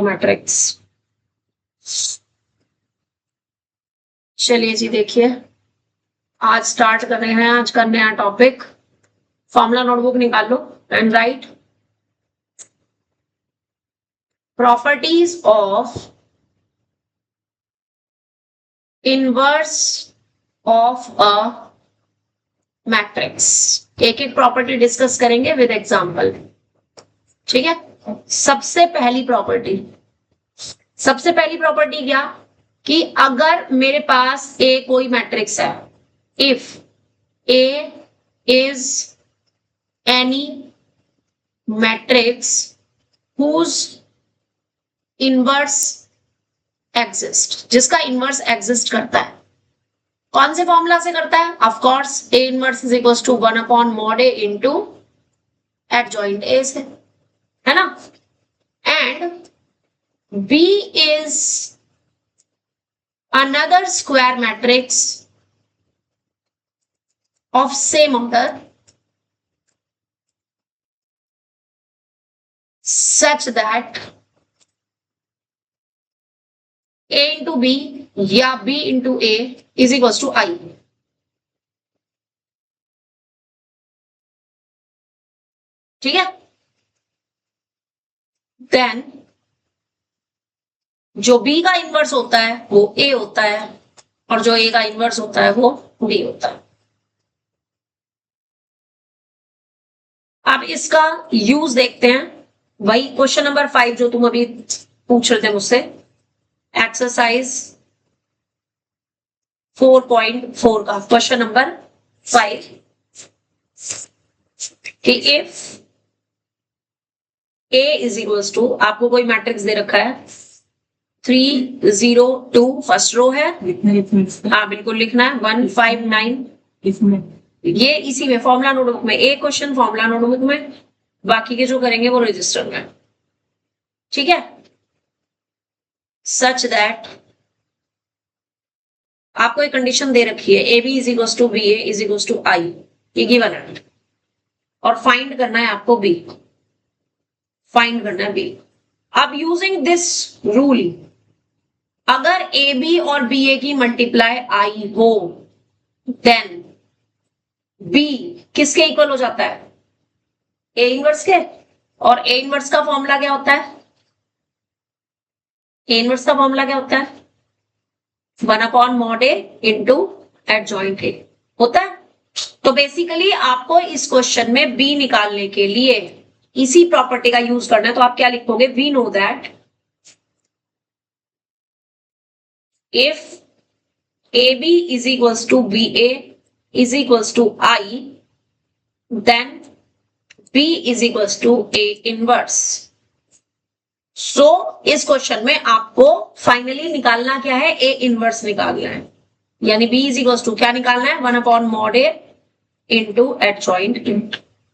Matrix. चलिए जी देखिए, आज स्टार्ट कर रहे हैं आज का नया टॉपिक। फॉर्मूला नोटबुक निकाल लो and write properties of inverse of a matrix. एक एक प्रॉपर्टी डिस्कस करेंगे विद एग्जांपल। ठीक है, सबसे पहली प्रॉपर्टी क्या कि अगर मेरे पास ए कोई मैट्रिक्स है, if A is any matrix whose inverse exist, जिसका इनवर्स एग्जिस्ट करता है। कौन से फॉर्मूला से करता है? Of course A inverse is equal to 1 upon mod A into adjoint A से, है ना। And B is another square matrix of same order such that a into b या b into a is equals to I। ठीक है, then जो b का inverse होता है वो a होता है और जो a का इनवर्स होता है वो b होता है। अब इसका यूज देखते हैं, वही क्वेश्चन नंबर 5 जो तुम अभी पूछ रहे थे मुझसे, एक्सरसाइज 4.4 का क्वेश्चन नंबर 5 कि if a is equals to, आपको कोई मैट्रिक्स दे रखा है 3 0 2, फर्स्ट रो है, हाँ बिल्कुल लिखना है 1 5 9 इसमें, ये इसी में फॉर्मूला नोटबुक में, एक क्वेश्चन फॉर्मूला नोटबुक में, बाकी के जो करेंगे वो रजिस्टर में। ठीक है, सच दैट आपको एक कंडीशन दे रखी है A B is equal to B A is equal to I, ये गिवन है, और फाइंड करना है आपको बी, फाइंड करना है बी। अब यूजिंग दिस रूल, अगर ए बी और बी ए की मल्टीप्लाई आई हो देन बी किसके इक्वल हो जाता है? ए इनवर्स के। और ए इनवर्स का फॉर्मूला क्या होता है? ए इनवर्स का फॉर्मूला क्या होता है? 1 upon mod A into adjoint ए होता है। तो बेसिकली आपको इस क्वेश्चन में बी निकालने के लिए इसी प्रॉपर्टी का यूज करना है। तो आप क्या लिखोगे? We know that if AB is equals to BA is equals to I, then B is equals to A inverse. So इस क्वेश्चन में आपको फाइनली निकालना क्या है? A inverse निकालना है, यानी B is equals to क्या निकालना है? 1 upon mod A into adjoint A।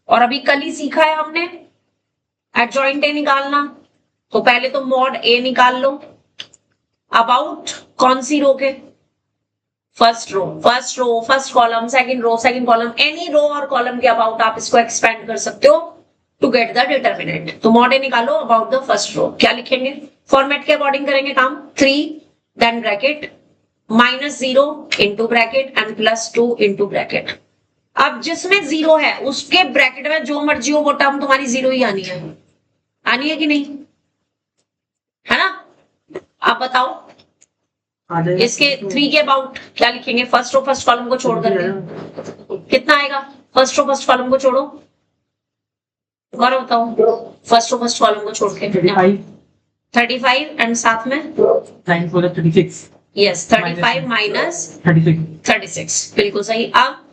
और अभी कल ही सीखा है हमने adjoint A निकालना, तो पहले तो mod A निकाल लो। अबाउट कौन सी रो के? First row, first column, second row, second column, any row और कॉलम के अबाउट आप इसको एक्सपेंड कर सकते हो टू गेट द डिटरमिनेंट। तो मॉड ए निकालो अबाउट द फर्स्ट रो, क्या लिखेंगे? फॉर्मेट के अकॉर्डिंग करेंगे काम, 3 then bracket -0 into bracket and +2 into bracket. अब जिसमें 0 है उसके ब्रैकेट में जो मर्जी हो वो टर्म तुम्हारी 0 ही आनी है कि नहीं? है ना। आप बताओ इसके 3 के अबाउट क्या लिखेंगे? फर्स्ट रो फर्स्ट कॉलम को छोड़ करके कितना आएगा? फर्स्ट रो फर्स्ट कॉलम को छोड़ो और बताओ, फर्स्ट रो फर्स्ट कॉलम को छोड़ के 35 एंड साथ में 9 for 36। यस 35 माइनस 36 बिल्कुल सही। अब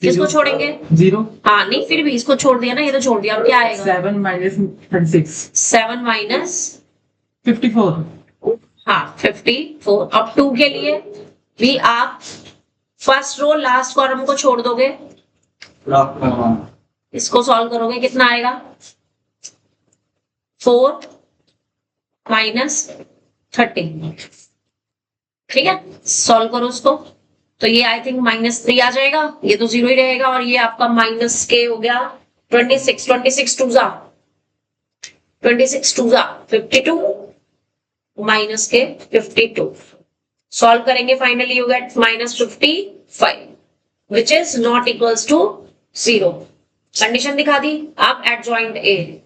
किसको छोड़ेंगे? 0। हाँ नहीं, फिर भी इसको छोड़ दिया ना, ये तो छोड़ दिया। अब क्या आएगा? 7 minus 36। 7 माइनस 54। हाँ 54। अब 2 के लिए भी आप फर्स्ट रो लास्ट कॉलम को छोड़ दोगे, इसको सॉल्व करोगे, कितना आएगा? 4 माइनस 30। ठीक है, सॉल्व करो उसको, तो ये आई थिंक -3 आ जाएगा, ये तो 0 ही रहेगा, और ये आपका माइनस के हो गया 26 2 जा 52 माइनस के 52. सॉल्व करेंगे finally you get -55 which is not equals to 0. Condition दिखा दी. अब एडजॉइंट ए.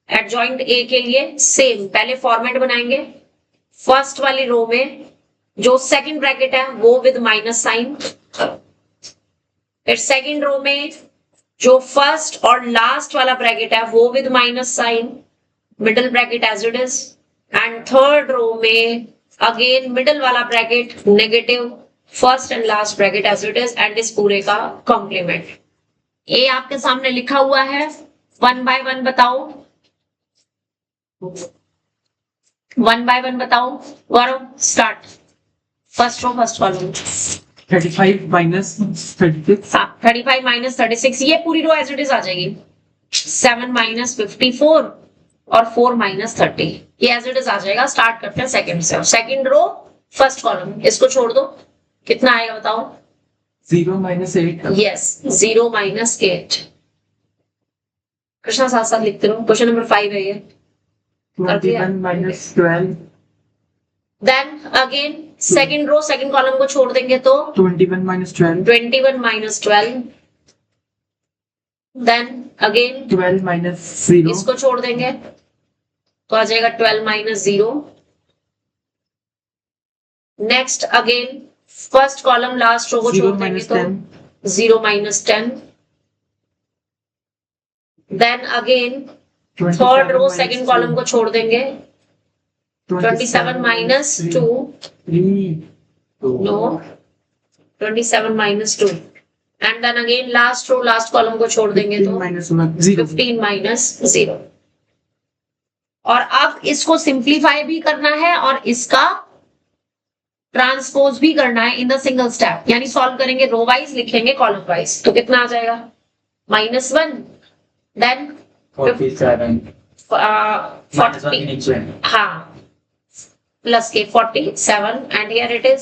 एडजॉइंट ए के लिए सेम पहले फॉर्मेट बनाएंगे. फर्स्ट वाली रो में जो सेकंड ब्रैकेट है वो विद माइनस साइन. फिर सेकंड रो में जो फर्स्ट और लास्ट वाला ब्रैकेट है वो with minus sign, middle bracket as it is. And third row में अगेन मिडिल वाला bracket negative, first and last bracket as it is and इस पूरे का कॉम्प्लीमेंट. ए आपके सामने लिखा हुआ है. 1 बाय 1 बताओ. 1 बाय 1 बताओ. Gaurav start. First row first column. 35 minus 36. हाँ 35 माइनस 36 ये पूरी रो एज इट इज आ जाएगी. 7 माइनस 54 और 4 माइनस 30 ये एज इट इज आ जाएगा. स्टार्ट करते हैं सेकंड से. सेकंड रो फर्स्ट कॉलम इसको छोड़ दो. कितना आएगा बताओ. 0 minus 8. Yes 0 minus 8. कृष्णा साथ साथ लिखते रहो. क्वेश्चन नंबर 5 है ये. 21 minus 12. Then again second row second column को छोड़ देंगे तो 21 minus 12. 21 minus 12. Then again 12 minus 0. इसको छोड़ देंगे तो आ जाएगा 12 minus 0. Next again first column last row को 0 छोड़ देंगे minus तो 10. 0 minus 10. Then again third row second column को छोड़ देंगे 27 minus 2. 3. No 27 minus 2. And then again last row last column को छोड़ देंगे 15 तो minus 0. 15 माइनस 0. और अब इसको सिंप्लीफाई भी करना है और इसका ट्रांसपोज भी करना है इन द सिंगल स्टेप. यानी सॉल्व करेंगे रो वाइज लिखेंगे कॉलम वाइज. तो कितना आ जाएगा -1. देन 47. 40 हाँ प्लस के 47 and here it is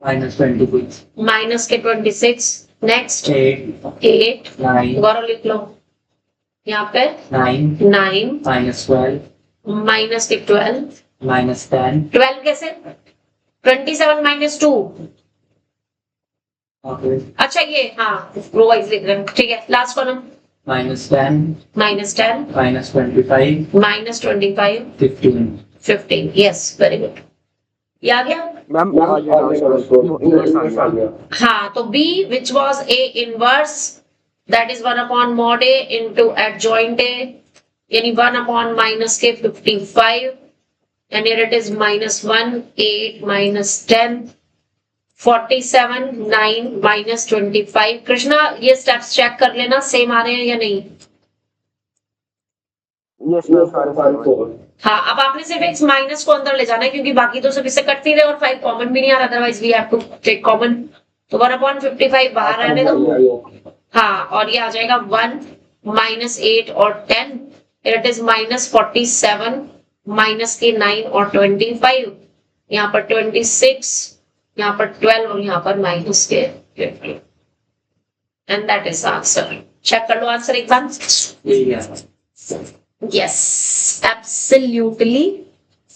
Minus 26. Minus के 26. नेक्स्ट 8. 8. 9. गौरव लिख लो यहाँ पे 9. 9 Minus 12. माइनस के 12. Minus 10. 12 कैसे 27 माइनस 2. Okay. अच्छा ये हाँ रो वाइज लिख रहे हैं. ठीक है last column Minus 10. Minus 10 Minus 25. Minus 25 15. 15. Yes very good. ये आ गया. मैम हाँ तो B which was A inverse that is 1 upon mod A into adjoint A यानी 1 upon minus के 55 and here it is -1 8 minus 10 47 9 minus 25. Krishna ये steps check कर लेना same आ रहे हैं या नहीं. Yes ma'am. हाँ अब आपने सिर्फ एक माइनस को अंदर ले जाना है क्योंकि बाकी तो सब इससे कट नहीं रहे और 5 कॉमन भी नहीं आ रहा. Otherwise we have to take common. तो 1 upon 55 बाहर रहने दो. हाँ और ये आ जाएगा 1 माइनस 8 और 10. इट इज -47 माइनस के 9 और 25. यहाँ पर 26 यहाँ पर 12 और यहाँ पर माइनस के 50. And that is answer. Check कर लो आंसर एक बार. Yeah. Yes absolutely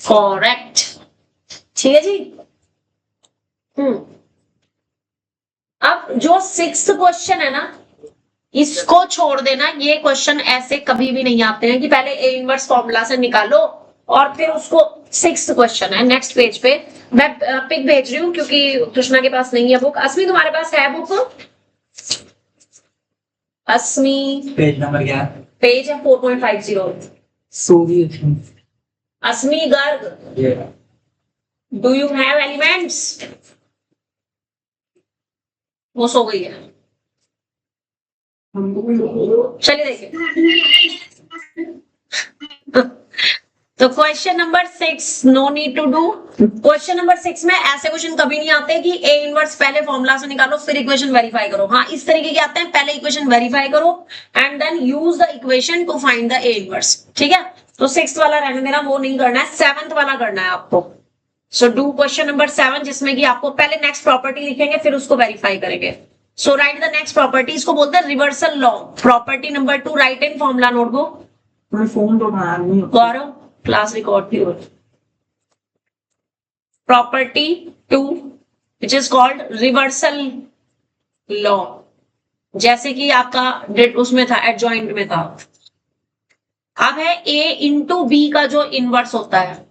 correct. ठीक है जी. अब जो 6th क्वेश्चन है ना इसको छोड़ देना. ये क्वेश्चन ऐसे कभी भी नहीं आते हैं कि पहले ए इनवर्स फॉर्मूला से निकालो और फिर उसको. 6th क्वेश्चन है नेक्स्ट पेज पे. मैं पिक भेज रही हूँ क्योंकि कृष्णा के पास नहीं है बुक. अस्मी तुम्हारे पास है बुक. अस्मी Page number क्या है? पेज है 4.50. Soviet. Asmi Garg Yeah. Do you have elements. वो सो गई है. चलिए देखिए. तो question number 6 no need to do. Question number 6 में ऐसे क्वेश्चन कभी नहीं आते कि ए इनवर्स पहले फॉर्मूला से निकालो फिर इक्वेशन वेरीफाई करो. हाँ इस तरीके के आते हैं. पहले इक्वेशन वेरीफाई करो and then use the equation to find the A inverse. ठीक है तो 6th वाला रहने देना. वो नहीं करना है. 7th वाला करना है आपको. सो डू क्वेश्चन नंबर 7 जिसमें कि आपको पहले नेक्स्ट प्रॉपर्टी लिखेंगे फिर उसको वेरीफाई करेंगे. So write the next property. इसको बोलते हैं reversal law. Property number 2 write in formula notebook. मैं फोन तो ना नहीं. गौरव क्लास रिकॉर्ड की property 2 which is called reversal law. जैसे कि आपका डेट उसमें था, एडजॉइंट में था। अब है A इंटू बी का जो इनवर्स होता है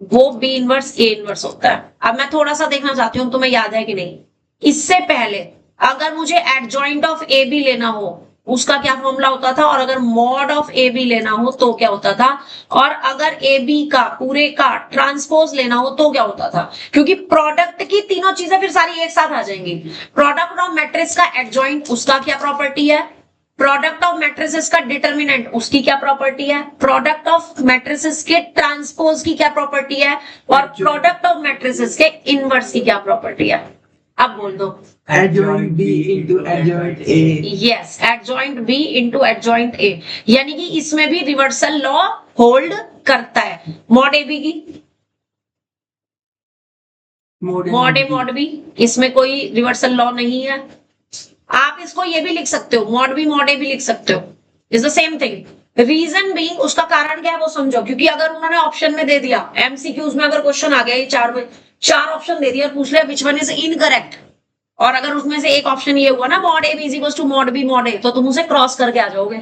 वो B इनवर्स A इनवर्स होता है। अब मैं थोड़ा सा देखना चाहती हूँ तुम्हें याद है कि नहीं। इससे पहले अगर मुझे एडजॉइंट ऑफ ए बी लेना हो उसका क्या फॉर्मूला होता था, और अगर मॉड ऑफ ए बी लेना हो तो क्या होता था, और अगर ए बी का पूरे का ट्रांसपोज लेना हो तो क्या होता था। क्योंकि प्रोडक्ट की तीनों चीजें फिर सारी एक साथ आ जाएंगी। प्रोडक्ट ऑफ मैट्रिक्स का एडजॉइंट उसका क्या प्रॉपर्टी है, प्रोडक्ट ऑफ मैट्रिसेस का डिटरमिनेंट उसकी क्या प्रॉपर्टी है, प्रोडक्ट ऑफ मैट्रिसेस के ट्रांसपोज की क्या प्रॉपर्टी है, और प्रोडक्ट ऑफ मैट्रिसेस के इनवर्स की क्या प्रॉपर्टी है। अब बोल दो। Adjoint B into adjoint A. Yes, adjoint B into adjoint A, यानी कि इसमें भी रिवर्सल लॉ होल्ड करता है। मॉड ए बी की मॉड ए मॉड बी, इसमें कोई रिवर्सल लॉ नहीं है। आप इसको ये भी लिख सकते हो, मॉड बी मॉड ए भी लिख सकते हो, is the same thing. Reason being, उसका कारण क्या है वो समझो। क्योंकि अगर उन्होंने ऑप्शन में दे दिया, एमसीक्यूज में अगर क्वेश्चन आ गया ये चार ऑप्शन दे दिया और पूछ लिया विच वन इज इनकरेक्ट, और अगर उसमें से एक ऑप्शन ये हुआ ना mod A B is equal to mod B mod A, तो तुम उसे क्रॉस करके आ जाओगे,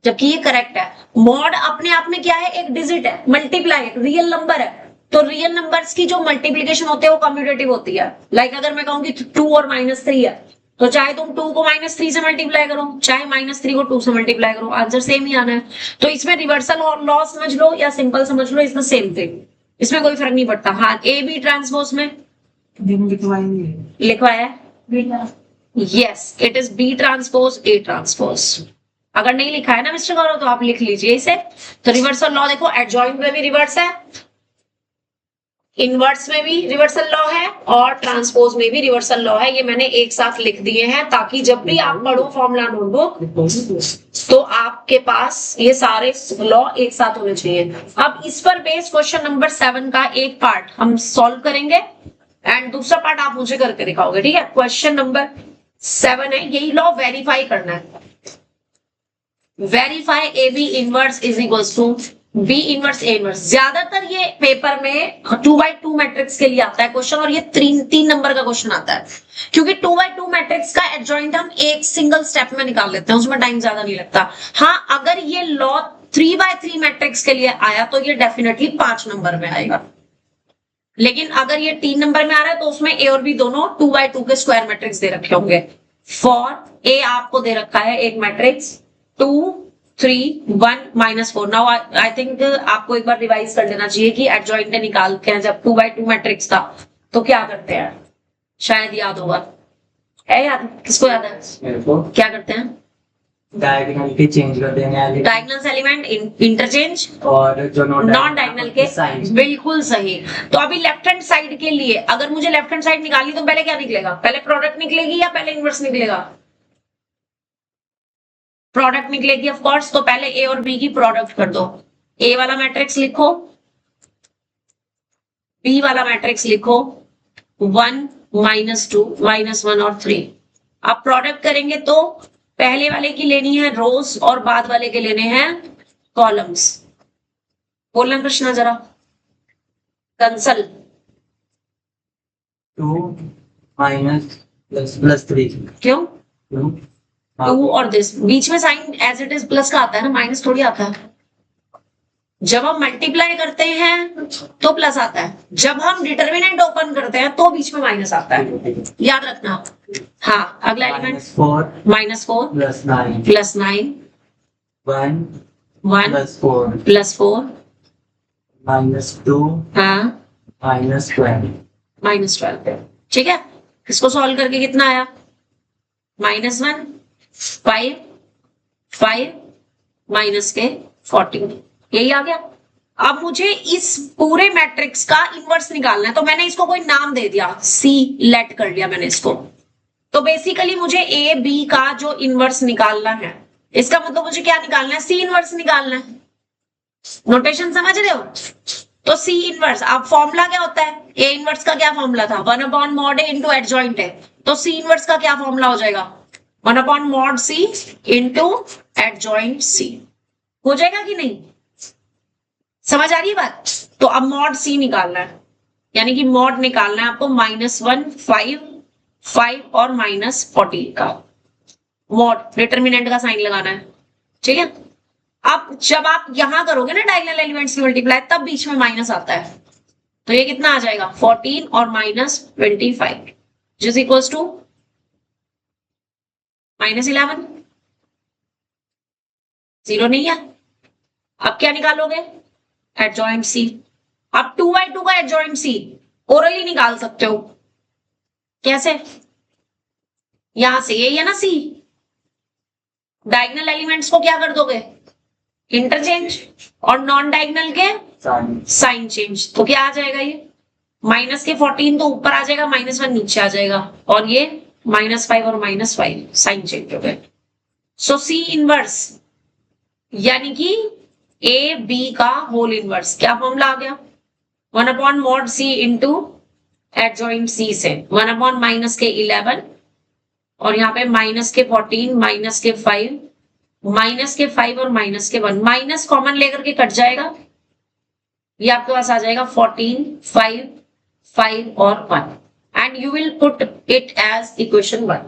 जबकि ये करेक्ट है। मॉड अपने आप में क्या है, एक डिजिट है, मल्टीप्लाई, रियल नंबर है। तो रियल नंबर्स की जो मल्टीप्लीकेशन होती है वो कम्यूटेटिव होती है। लाइक अगर मैं कहूँ कि 2 और -3 है, तो चाहे तुम 2 को -3 से मल्टीप्लाई करो, चाहे -3 को 2 से मल्टीप्लाई करो, आंसर सेम ही आना है। तो इसमें रिवर्सल और लॉ समझ लो या सिंपल समझ लो, इज द सेम थिंग, इसमें कोई फर्क नहीं पड़ता। हाँ, ए बी ट्रांसपोज में लिखवाया है, yes it is B transpose A transpose. अगर नहीं लिखा है ना मिस्टर गौरव तो आप लिख लीजिए इसे। तो रिवर्सल लॉ देखो, एडजॉइंट में भी रिवर्स है, इनवर्स में भी रिवर्सल लॉ है, और ट्रांसपोज में भी रिवर्सल लॉ है। ये मैंने एक साथ लिख दिए हैं ताकि जब भी आप पढ़ो फॉर्मूला नोटबुक तो आपके पास ये सारे लॉ एक साथ होने चाहिए। अब इस पर बेस क्वेश्चन नंबर 7 का एक पार्ट हम सॉल्व करेंगे एंड दूसरा पार्ट आप मुझे करके दिखाओगे, ठीक है। क्वेश्चन नंबर 7 है, यही लॉ वेरीफाई करना है। Verify A B inverse is equals to B inverse A inverse. ज्यादातर ये पेपर में 2x2 मैट्रिक्स के लिए आता है क्वेश्चन, और ये 3 नंबर का क्वेश्चन आता है। क्योंकि 2x2 मैट्रिक्स का एडजॉइंट हम एक सिंगल स्टेप में निकाल लेते हैं, उसमें टाइम ज्यादा नहीं लगता। हाँ, अगर ये लॉ 3x3 मैट्रिक्स के लिए आया तो ये डेफिनेटली 5 नंबर में आएगा। लेकिन अगर ये 3 नंबर में आ रहा है तो उसमें ए और बी दोनों 2x2 के स्क्वायर मैट्रिक्स दे रखे होंगे। फॉर ए आपको दे रखा है एक मैट्रिक्स 2 3 1 -4। नाउ आई थिंक आपको एक बार रिवाइज कर लेना चाहिए कि एडजॉइंट निकालते हैं जब 2x2 मैट्रिक्स का तो क्या करते हैं, शायद याद होगा। है याद, किसको याद है, मेरे को क्या करते हैं, डायगोनल के चेंज कर देने वाले डायगोनल एलिमेंट इंटरचेंज, और जो नॉन डायगोनल के साइन। बिल्कुल सही। तो अभी लेफ्ट हैंड साइड के लिए अगर मुझे लेफ्ट हैंड साइड निकालनी तो पहले क्या निकलेगा, पहले प्रोडक्ट निकलेगी या पहले इनवर्स निकलेगा, प्रोडक्ट निकलेगी ऑफ कोर्स। तो पहले ए और बी की प्रोडक्ट कर दो। ए वाला मैट्रिक्स लिखो, बी वाला मैट्रिक्स लिखो, 1 -2 -1 और 3। आप प्रोडक्ट करेंगे तो पहले वाले की लेनी है रोज और बाद वाले के लेने हैं कॉलम्स। बोलना कृष्णा जरा, कंसल 2 -+3 क्यों, 2 2 और दिस बीच में sign as it is plus का आता है ना, माइनस थोड़ी आता है। जब हम मल्टीप्लाई करते हैं तो प्लस आता है, जब हम डिटर्मिनेंट ओपन करते हैं तो बीच में माइनस आता है, याद रखना। हाँ, अगला एलिमेंट -4 -4 +9 +9 1 1 +4 +4 -2 हाँ -12 -12। ठीक है, इसको सॉल्व करके कितना आया, -1 5 5 माइनस के 14, यही आ गया। अब मुझे इस पूरे मैट्रिक्स का इनवर्स निकालना है, तो मैंने इसको कोई नाम दे दिया, सी लेट कर लिया मैंने इसको। तो बेसिकली मुझे ए बी का जो इनवर्स निकालना है, इसका मतलब मुझे क्या निकालना है, सी इनवर्स निकालना है। नोटेशन समझ रहे हो। तो सी इनवर्स, अब फॉर्मूला क्या होता है, ए इनवर्स का क्या फॉर्मूला था, 1/mod A इंटू एडजॉइंट है। तो सी इनवर्स का क्या फॉर्मूला हो जाएगा, 1/mod C into adjoint C। हो जाएगा कि नहीं, समझ आ रही है बात? तो अब मॉड सी निकालना है, यानी कि मॉड निकालना है आपको -1, 5, 5 और -14 का मॉड, डिटरमिनेंट का साइन लगाना है, ठीक है। अब जब आप यहां करोगे ना डायगोनल एलिमेंट्स की मल्टीप्लाई, तब बीच में माइनस आता है, तो ये कितना आ जाएगा 14 और -25 जिस इक्वल्स टू -11, जीरो नहीं है। अब क्या निकालोगे, एडजॉइंट सी। अब 2/2 का एडजॉइंट सी ओरली निकाल सकते हो, कैसे, यहां से यही है ना सी, डायगोनल एलिमेंट्स को क्या कर दोगे, इंटरचेंज, और नॉन डायगोनल के साइन चेंज, तो क्या आ जाएगा, ये माइनस के 14 तो ऊपर आ जाएगा, -1 नीचे आ जाएगा, और ये -5 और -5 साइन चेंज हो गए। सो सी इनवर्स यानी कि ए बी का होल इनवर्स, क्या फॉर्मूला आ गया, 1/mod c इंटू एडजॉइंट सी से 1/- के 11 और यहाँ पे -14, -5, -5 और -1, माइनस कॉमन लेकर के कट जाएगा, ये आपके पास आ जाएगा 14, 5, 5 और 1 and you will put it as equation 1।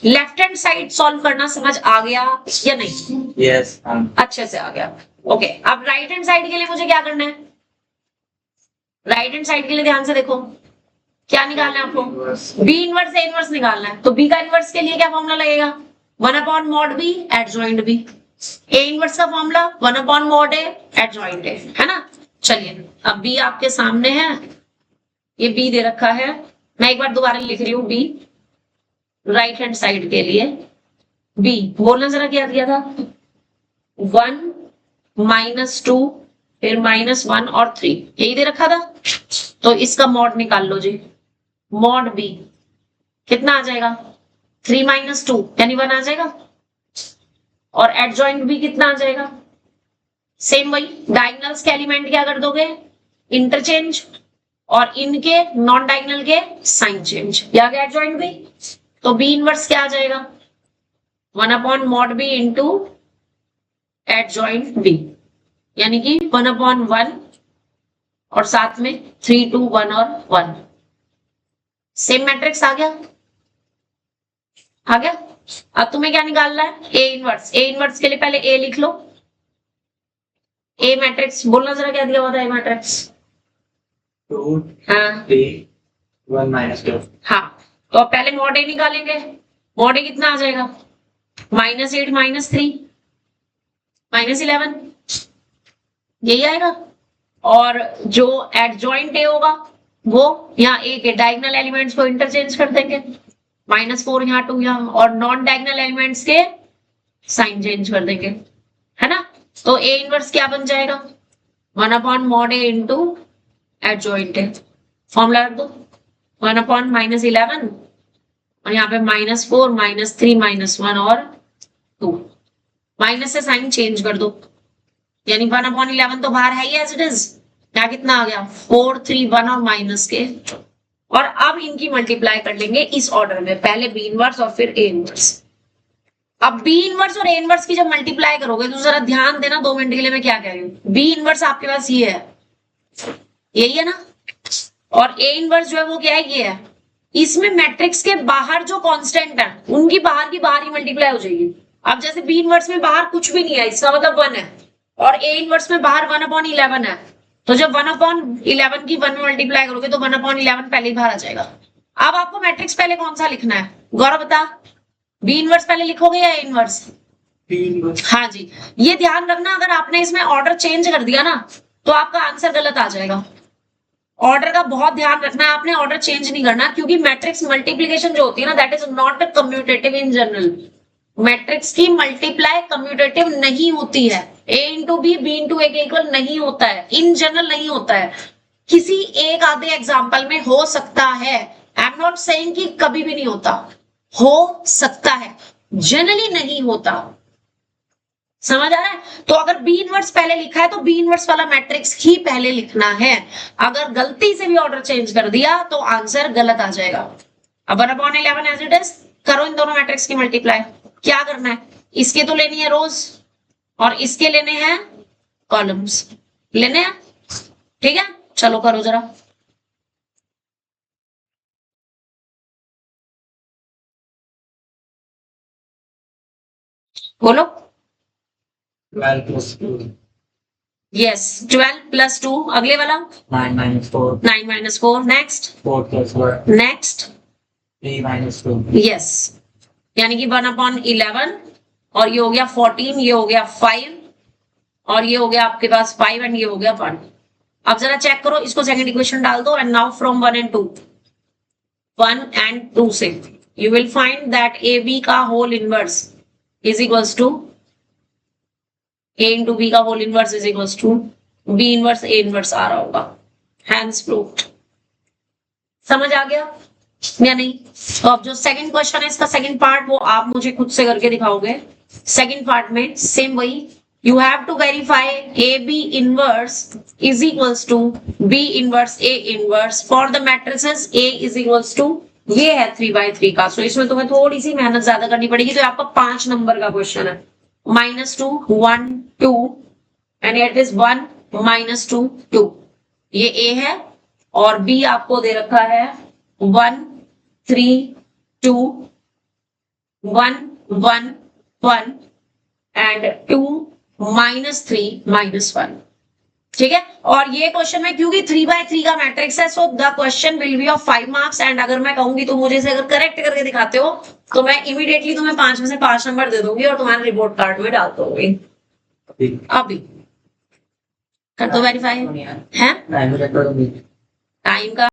Left hand side solve करना समझ आ गया या नहीं? यस अच्छे से आ गया। ओके, अब राइट हैंड साइड के लिए मुझे क्या करना है, राइट हैंड साइड के लिए ध्यान से देखो, क्या निकालना है आपको, बी इनवर्स ए इनवर्स निकालना है। तो बी का इनवर्स के लिए क्या फॉर्मूला लगेगा, 1/mod b adjoint b। A inverse का formula 1/mod a adjoint a, है ना। चलिए अब बी आपके सामने है, ये बी दे रखा है, मैं एक बार दोबारा लिख रही हूँ, बी राइट हैंड साइड के लिए, बी बोलना जरा क्या दिया था, 1, -2 फिर -1 और 3, यही दे रखा था। तो इसका मॉड निकाल लो जी, मॉड बी कितना आ जाएगा, 3 - 2 यानी 1 आ जाएगा, और एडजॉइंट बी कितना आ जाएगा, सेम वही, डायगोनल्स के एलिमेंट क्या कर दोगे, इंटरचेंज, और इनके नॉन डायगोनल के साइन चेंज, या गया एडजॉइंट बी। तो बी इनवर्स क्या आ जाएगा, 1/mod b into adjoint B, यानी कि 1/1 और साथ में 3, 2, 1 और 1, सेम मैट्रिक्स आ गया, आ गया। अब तुम्हें क्या निकालना है, ए इनवर्स। ए इनवर्स के लिए पहले ए लिख लो, ए मैट्रिक्स बोलना जरा क्या दिया हुआ था, ए मैट्रिक्स, 2, हाँ 3, 1 -2। हाँ, तो अब पहले मॉड ए निकालेंगे, मॉड ए कितना आ जाएगा, -8, -3, -11, यही आएगा। और जो एडजॉइंट ए होगा वो यहाँ ए के डायगोनल एलिमेंट्स को इंटरचेंज कर देंगे, -4 यहाँ 2 यहाँ, और नॉन डायगोनल एलिमेंट्स के साइन चेंज कर देंगे, है ना। तो ए इनवर्स क्या बन जाएगा, 1/mod a into adjoint A, formula रख दो, 1/-11 और यहाँ पे -4, -3, -1 और 2, माइनस से साइन चेंज कर दो, यानी 1/11 तो बाहर है ही एज इट इज, यहाँ कितना आ गया 4, 3, 1 और माइनस के। और अब इनकी मल्टीप्लाई कर लेंगे इस ऑर्डर में, पहले बी इनवर्स और फिर ए इनवर्स। अब बी इनवर्स और ए इनवर्स की जब मल्टीप्लाई करोगे तो जरा ध्यान देना 2 मिनट के लिए मैं क्या कह रही हूँ। बी इनवर्स आपके पास ये है, यही है ना, और ए इनवर्स जो है वो क्या है, ये है। इसमें मैट्रिक्स के बाहर जो कांस्टेंट है उनकी बाहर की बाहर ही मल्टीप्लाई हो जाएगी। अब जैसे बी इनवर्स में बाहर कुछ भी नहीं है, इसका मतलब 1 है, और ए इनवर्स में बाहर 1/11 है, तो जब 1/11 की 1 में मल्टीप्लाई करोगे तो 1/11 पहले ही बाहर आ जाएगा। अब आपको मैट्रिक्स पहले कौन सा लिखना है, गौरव बता, बी इनवर्स पहले लिखोगे या ए इनवर्स? हाँ जी, ये ध्यान रखना, अगर आपने इसमें ऑर्डर चेंज कर दिया ना तो आपका आंसर गलत आ जाएगा। ऑर्डर का बहुत ध्यान रखना है, आपने ऑर्डर चेंज नहीं करना, क्योंकि मैट्रिक्स मल्टीप्लिकेशन जो होती है ना, that is not commutative in general. Matrix की मल्टीप्लाई कम्यूटेटिव नहीं होती है, a into B, B into A के इक्वल नहीं होता है, इन जनरल नहीं होता है। किसी एक आधे एग्जाम्पल में हो सकता है, आई एम नॉट सेइंग कि कभी भी नहीं होता, हो सकता है, जनरली नहीं होता। समझ आ रहा है? तो अगर बी इनवर्स पहले लिखा है तो बी इनवर्स वाला मैट्रिक्स ही पहले लिखना है, अगर गलती से भी ऑर्डर चेंज कर दिया तो आंसर गलत आ जाएगा। अब 1/11 एज इट इज, करो इन दोनों मैट्रिक्स की मल्टीप्लाई। क्या करना है, इसके तो लेनी है रोज और इसके लेने हैं कॉलम्स, लेने हैं, ठीक है, चलो करो जरा। बोलो। 12 plus 2. यस 12 प्लस 2, अगले वाला 9 minus 4. 9 minus 4, next 4 plus 1. Next 3 minus 2. Yes, यानी कि 1/11 और ये हो गया 14, ये हो गया 5 और ये हो गया आपके पास 5 एंड ये हो गया 1। अब जरा चेक करो, इसको सेकंड इक्वेशन डाल दो and now from 1 and 2, 1 and 2 से you will find that A B का whole inverse is equals to A into B का whole inverse is equals to B inverse A inverse आ रहा होगा, हैंस प्रूव्ड। समझ आ गया या नहीं? तो अब जो सेकंड क्वेश्चन है इसका सेकंड पार्ट वो आप मुझे खुद से करके दिखाओगे। सेकंड पार्ट में सेम वही, you have to verify AB inverse is equals to B inverse A inverse for the matrices A is equals to, ये है 3/3 का। सो इसमें तुम्हें थोड़ी सी मेहनत ज्यादा करनी पड़ेगी। तो आपका 5 नंबर का क्वेश्चन है, -2 1 2 एंड इट इज 1 -2 2। ये A है और B आपको दे रखा है 1 3 2 1 1 1 एंड 2 -3 -1, ठीक है। और ये क्वेश्चन में क्योंकि 3/3 का मैट्रिक्स है, so the question will be of 5 marks and अगर मैं कहूंगी तो मुझे से अगर करेक्ट करके दिखाते हो तो मैं इमीडिएटली तुम्हें 5 में से 5 नंबर दे दूंगी और तुम्हारे रिपोर्ट कार्ड में डाल दूंगी। अभी कर दो वेरीफाई है टाइम टाइम का